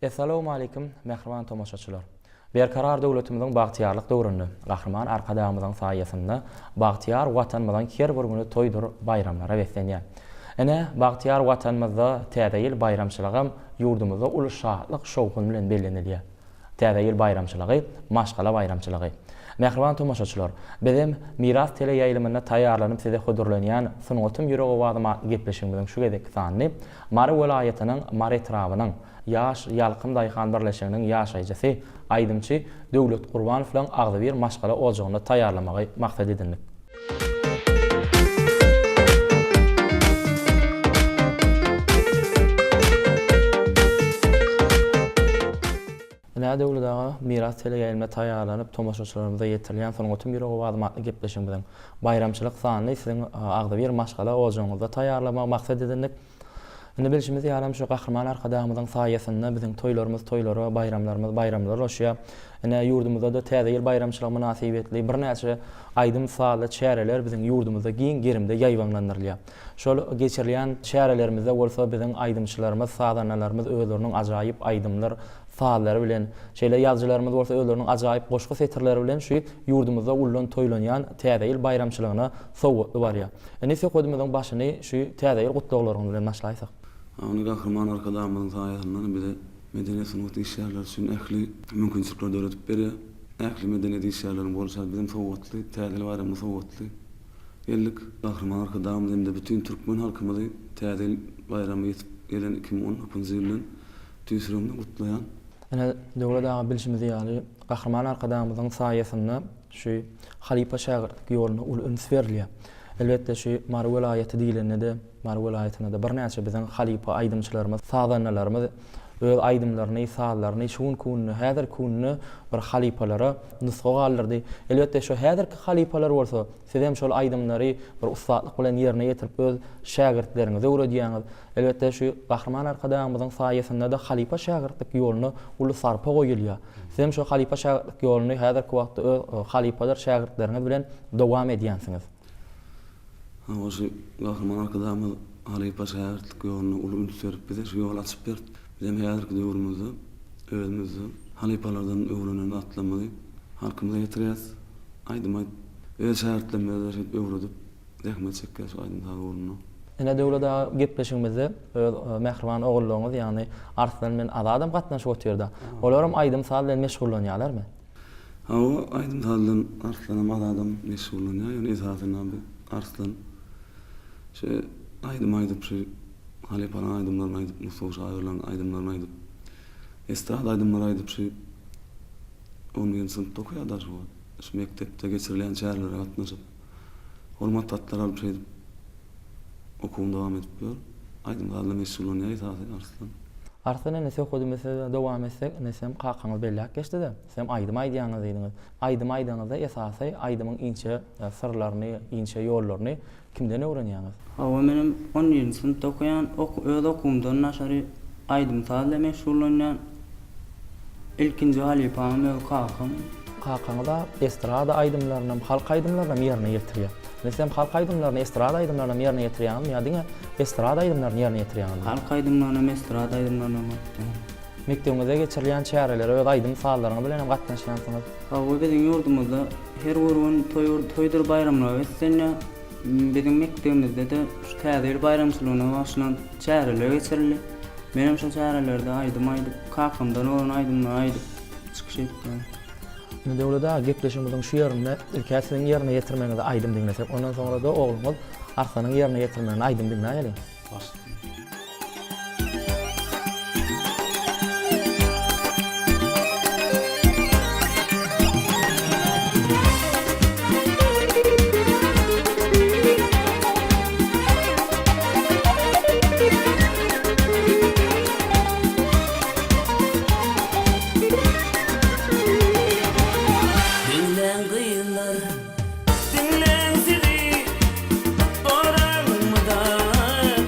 Assalamu alaykum, mehriban tomoşaçylar. Berkarar döwletimiziň bagtyarlyk döwründe, gahrman arkadamyzyň saýasynda bagtyar watanymyzyň her bir güni toýdur bayramlara beslenýär. Ene bagtyar watanymyzda täze ýyl bayramçylygym ýurdumyzda uly şadlyk şowkun bilen bellenilýär. Täze ýyl bayramçylygy, maşgala bayramçylygy. Mehriban tomoşaçylar, bizim miras tele ýaýlymyna taýýarlanyp size hödürlenýän sunatym ýüreg owadyma gepleşigimiziň şu gezek sanly Mary welaýatynyň Mary etrawynyň ýaş ýalkym daýhan birleşiginiň ýaşaýjysy Aýdymçy Döwlet Gurbanow bilen agdy bir maşgala oljagyny taýýarlamagy maksat edildi. Döwletdagy miras tele ýaýlymyna taýýarlanyp tomoşaçylarymyza ýetirilýän sunatym ýüreg owadyma gepleşigimiziň bayramçylyk sanyny siziň agdy bir maşgala oljagyňyzda taýýarlamagy maksat edildi. Indi bilişimiz ýaram şu gahrman arkadamyzyň saýasynda biziň toýlarymyz toýlary, bayramlarymyz bayramlary olşýa. Ene ýurdumyzda da täze ýyl bayramçylygy münasibetli bir näçe aýdym saly çäreler biziň ýurdumyzda giň gerimde ýaýwanlanyrylýar. Şol geçirilýän çärelerimizde bolsa biziň aýdymçylarymyz, sadanalalarymyz özleriniň ajaýyp aýdymlar saalary bilen, şeýle ýazgylarymyz bolsa özleriniň ajaýyp goşgy setirleri bilen şu ýurdumyzda ullun toýlanýan täze ýyl bayramçylygyna sowgatly barýar. Ene sökdümizden başyny şu täze ýyl gutluglaryny bilen başlaýsak. Onu gahrman arkadamyzyň saýasyndan bile medeniýet sunuty işlerler üçin ähli mümkinçilikler döretip berýär. Ähli medeniýet işlerleriň bolsa bizim sowgatly, täze bayramyny sowgatly. Ellik gahrman arkadamyz hem de bütün türkmen halkymyzy täze bayramy ýetip gelen 2010 ýylyň tüýsüründe gutlaýan. Ene döwletdagy bilişimiz ýaly gahrman arkadamyzyň saýasynda şu halipa şägirtlik ýoluny ul üns berilýär. Elbette şu Mary welaýaty diýilende de Mary welaýatyna da bir näçe biziň halipa aýdymçylarymyz, sadanlalarymyz öz aýdymlaryny, sallaryny şuň kunny, häzir kunny bir halipalara nusga galdyrdy. Elbette şu häzirki halipalar bolsa, siz hem şol aýdymlary bir ustatlyk bilen ýerine ýetirip öz şägirtleriniňize öwredýäňiz. Elbette şu gahrman arkadamyzyň saýasynda da halipa şägirtlik ýoluny uly sarpa goýulýar. Siz hem şol halipa şägirtlik ýoluny häzirki wagtda öz halipalar şägirtleriniň bilen dowam edýänsiňiz. Oşu gahrman arkadamy halipa şägirtlik ýoluny uly üns berip bize şu ýol açyp berdi. Bizim häzirki döwrümizde özümizde halipalardan öwrenen atlamagy halkymyza ýetirýäs. Aýdym öz şähertlerimizi öwredip zähmet çekýär şu aýdym taýyny. Ene döwletde gepleşigimizde mehriban ogullaryňyz ýagny Arslan bilen Azadam gatnaşyp oturýarda. Olaram aýdym saat bilen meşgullanýarlarmy? Ha, o aýdym saat bilen Arslanam Azadam meşgullanýar. Ýöne esasynda Arslan şu aýdym şu halipalar aýdymlaryny aýdyp, musoş aýyrlan aýdymlaryny aýdyp, estrada aýdymlary aýdyp şu 10-njy synpda okuýarlar şu mektepde geçirilen çärelerle gatnaşyp, hormat tatlar alyp şeýdip okuwny dowam edip ber. Aýdymlarla meşgullanýar Arslan. Arslan ene sökdümizde dowam etsek, nesem qaqaňyz belläp geçdi-de. Sen aýdym aýdýaňyz diýdiňiz. Aýdym aýdýaňyzda esasy aýdymyň inçe sırlaryny, inçe ýollaryny kimden öwrenýäňiz? Hawa menem 10-njy synpda okuyan öz okumdan naşary aýdym saatla meşgullanýan ilkinji halipam öz Qaqaňyzda estrada aýdymlaryny, halk aýdymlaryny ýerine ýetirýär. Mesem halk aýdymlaryny estrada aýdymlaryny ýerine ýetirýän, ýa-da estrada aýdymlaryny ýerine ýetirýän. Halk aýdymlaryny estrada aýdymlaryny. Mektebimizde geçirilen çäreler öz aýdym sallaryny bilen hem gatnaşýansyňyz. Hawa biziň ýurdumyzda her bir gün toýdur bayramlary beslenýär. Biziň mektebimizde de şu täze ýyl bayramçylygyna başlanan çäreler geçirilýär. Menem şu çärelerde aýdym aýdyp, qaqamdan olan aýdymlary aýdyp çykyş etdim. Döwletde gepleşigimiziň şu ýerinde ilkäsiniň ýerine ýetirmeginde aýdym diňlesek, ondan soňra da oglumyz Arsanyň ýerine ýetirmeginde aýdym diňläýäli. Dinlen sizi, oranmadan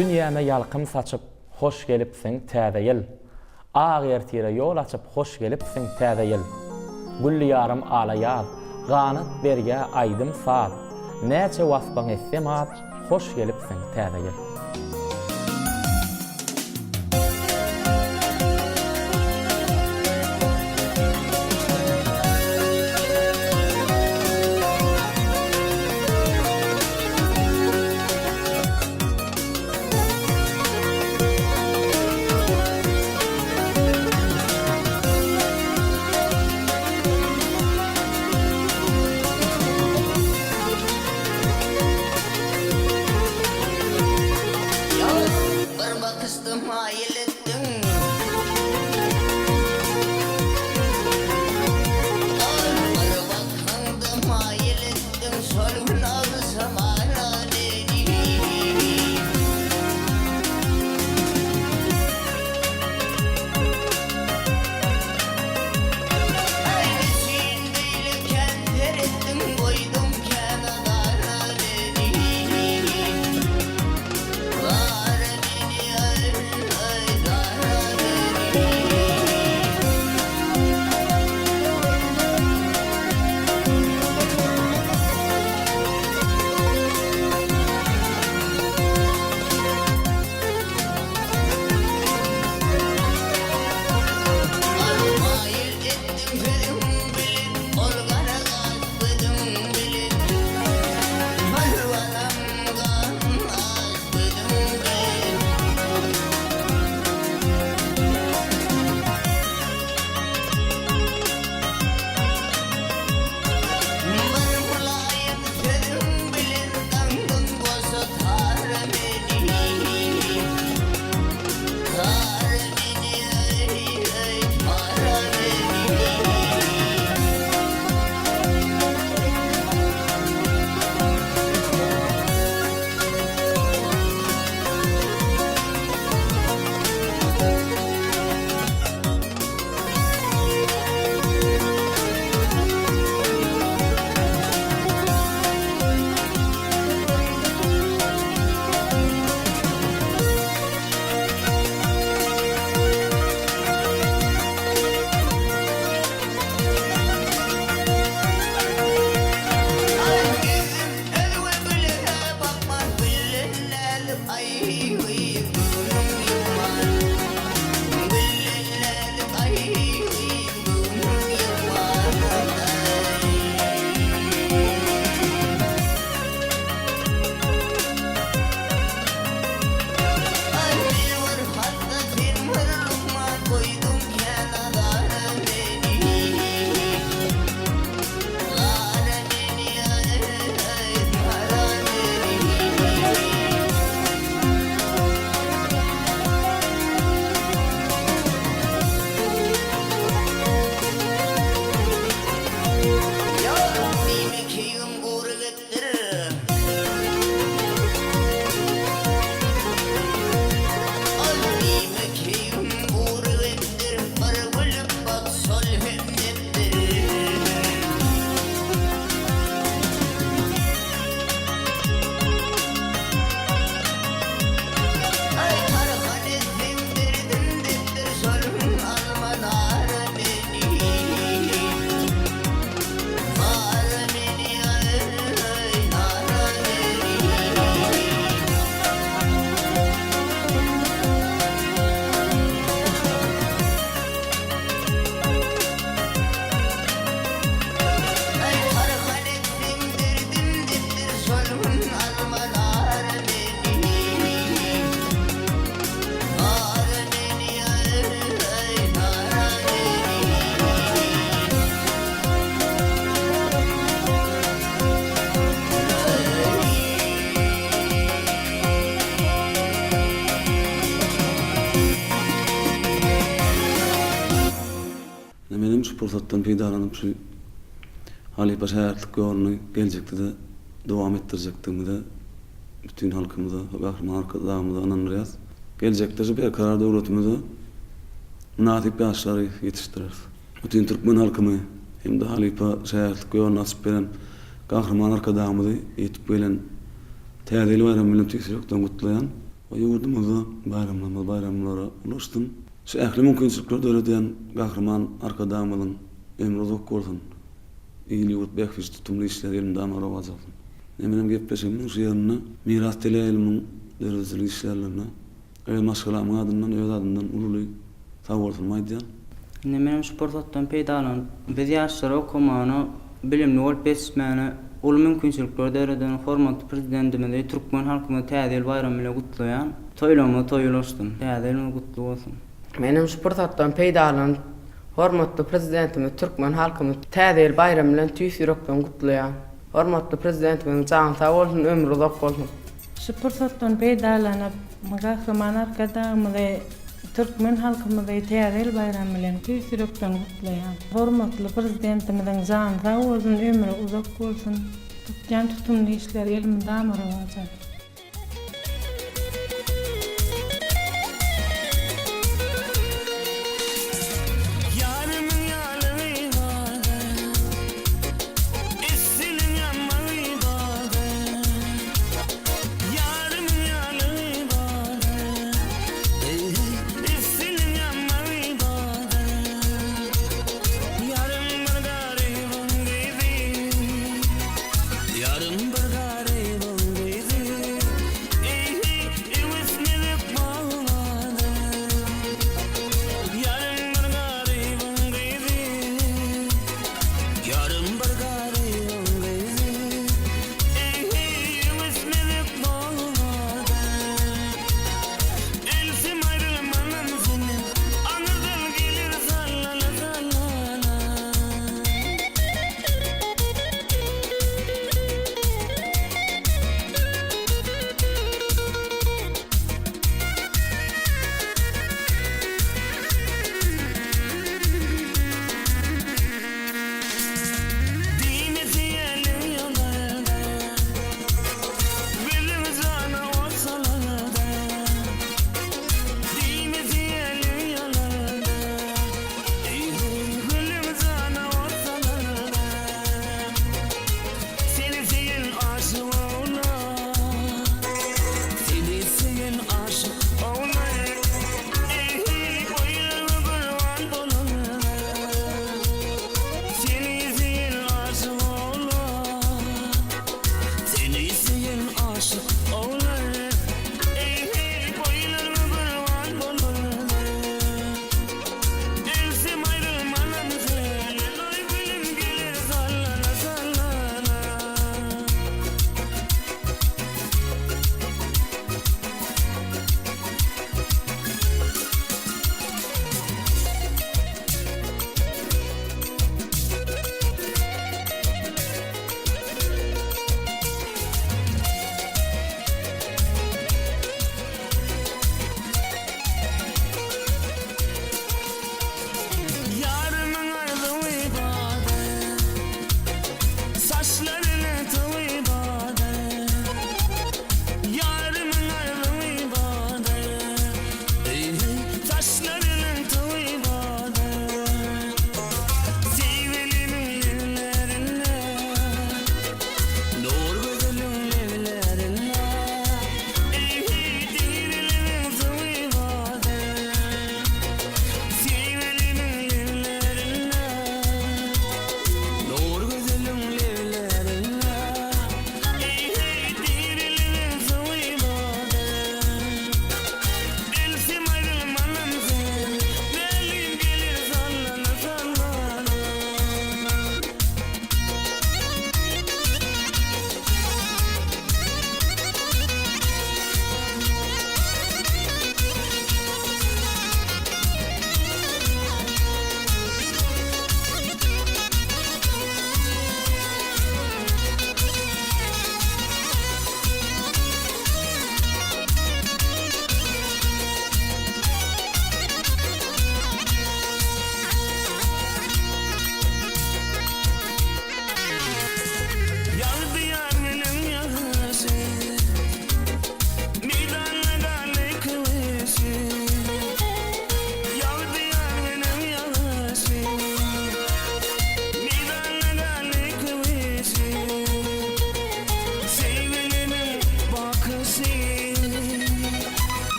Dünyäme ýalkym saçyp hoş gelipsiň täze ýyl. Ag ertire ýol açyp hoş gelipsiň täze ýyl. Gülli ýarym ala ýaz, ganyt berge aýdym sal. Näçe waspaň etsem at, hoş gelipsiň täze ýyl. Benim şu fırsattan faydalanıp şu Halipa şäherlik ýoluny geljekde de dowam etdirecekdigimi de bütün halkymyza, gahryman arkadaşlarymyza anandyrýas. Geljekde şu berkarar döwletimize munasip ýaşlary ýetişdirer. Bütün türkmen halkymy hem de Halipa şäherlik ýoluny açyp beren gahryman arkadaşlarymyzy ýetip gelen täzeli bayram bilen tüýsürekden gutlaýan O yurdumuzda bayramlara ulaştım. Şu ähli mümkinçilikler döreden gahryman arkadaşymyň ömrü uzak bolsun. Ýyly ýurt bähfiş tutumly işler elinde amara wazafyn. Menem gepleşimiň şu ýerine miras teleýilimiň dörezilik işlerlerine maşgalamyň adyndan öz adyndan ululy sag bolsun maýdýan. Menem şu pursatdan peýdalan biz ýaşlara okumany bilimli bolup yetişmäni ol mümkinçilikler döreden hormatly prezidentimizi Türkmen halkyny täze bayram bilen gutlaýan toýlama toýulaşdym. Täze gutly bolsun. Menem şu pursatdan peýdalan hormatly prezidentimiz Türkmen halkyny täze bayram bilen tüýs ýürekden gutlaýan. Hormatly prezidentimiň jany sag bolsun, ömrü uzak bolsun. Şu pursatdan peýdalanyp gahryman arkadaşymyzy Türkmen halkymyzy täze bayram bilen tüýs ýürekden gutlaýan. Hormatly prezidentimiziň jany sag bolsun, ömrü uzak bolsun. Tutýan tutumly işler elimde amara bolsun. Yarım bargare bangezi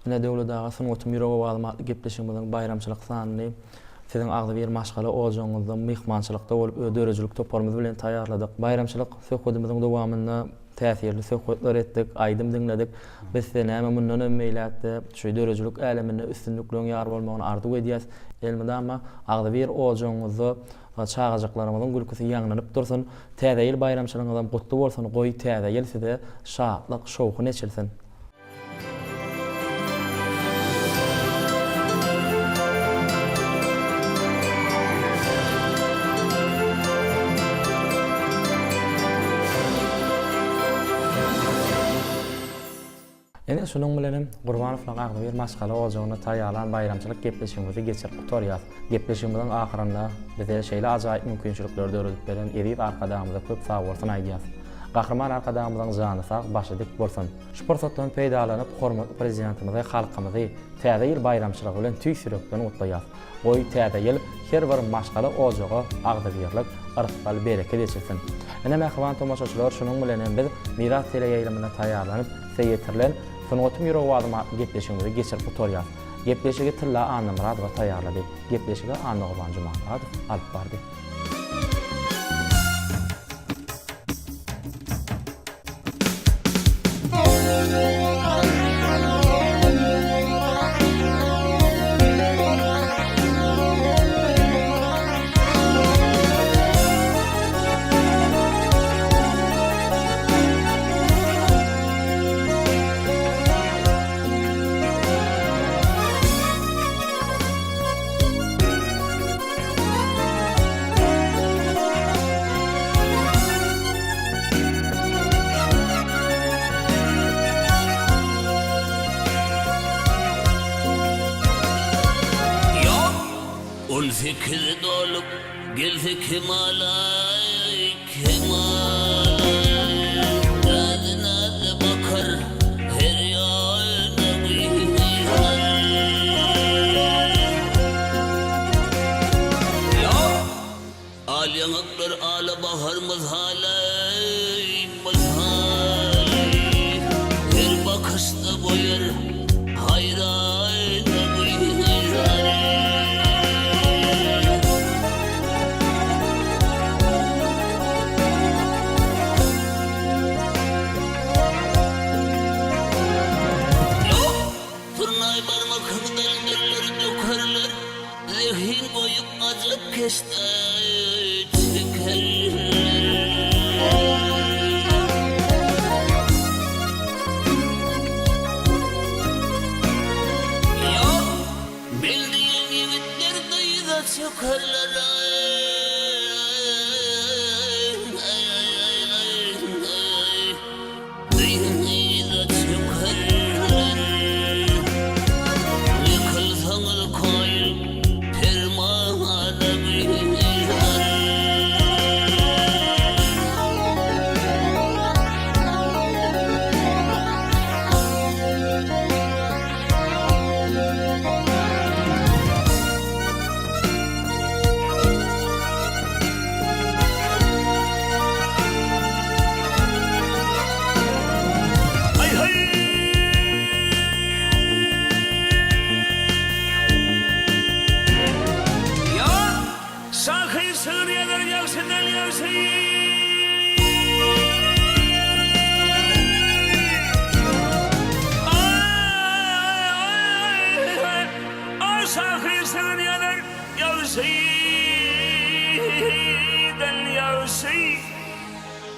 Ine döwlet sunutum ýüregi baglanmakly gepleşigimiziň bayramçylyk sanyny siziň agdy bir maşgala oljaňyzda mehmançylykda bolup dörejlik toparmyz bilen taýýarladyk. Bayramçylyk söhbetimiziň dowamynda täsirli söhbetler etdik, aýdym dinledik. Biz näme mundan ömmeýlätdi, şu dörejlik äleminde üstünlüklerini ýar bolmagyny arzuw edýäs. Elminde ama agdy bir oljaňyzda çağajaklarymyzyň gülküsi ýaňlanyp dursun. Täze ýyl bayramçylygyňyzdan gutly bolsun, goý täze ýyl size şadlyk, şowky neçilsin. Ene şunun bilenim Gurbanowyň agdy bir maşgala oljagyna taýýarlan bayramçylyk gepleşigimizi geçirip oturýar. Gepleşigimiziň ahyrynda bize şeýle ajaýyp mümkinçilikler döredip beren eri arkadamyza köp sag bolsun aýdýar. Gahryman arkadamyzyň jany sag, başy dik bolsun. Şu pursatdan peýdalanyp hormatly prezidentimize halkymyzy täze ýyl bayramçylygy bilen tüý sürekden gutlaýar. Goý täze ýyl her bir maşgala oljagy agdy birlik, yrkal bereke geçirsin. Ene mähman tomaşaçylar şunun bilen biz miras teleýaýlymyna taýýarlanyp seýetirilen sunutum ýüregi baglanmakly gepleşigimizi geçirip oturýar. Gepleşigi Tylla Anamuradowa taýýarlady. Gepleşigi Anna Gurbanjymadow alyp bardy. Fikri dolup geldi kemalay kemalay Dadına da bakar her yana Ya al yanaklar ala baharımız halay halay Her bakışta boyar hayran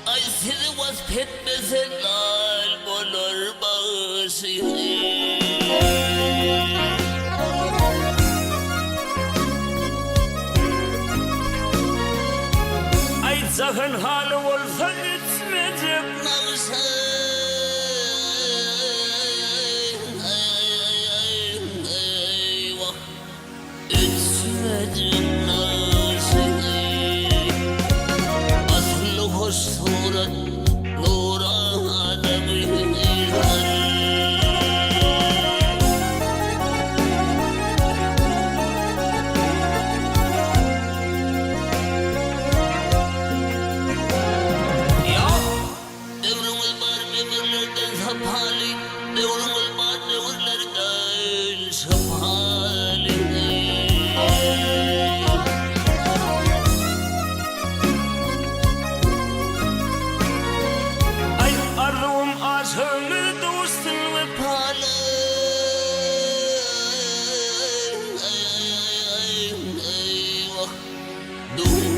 Ay sizi vasfetmese lal bolor bağışı Ay zakın halı olsa etmeyecek navşa Eyvah etmeyecek navşa Hoş surat nurana bihar Dur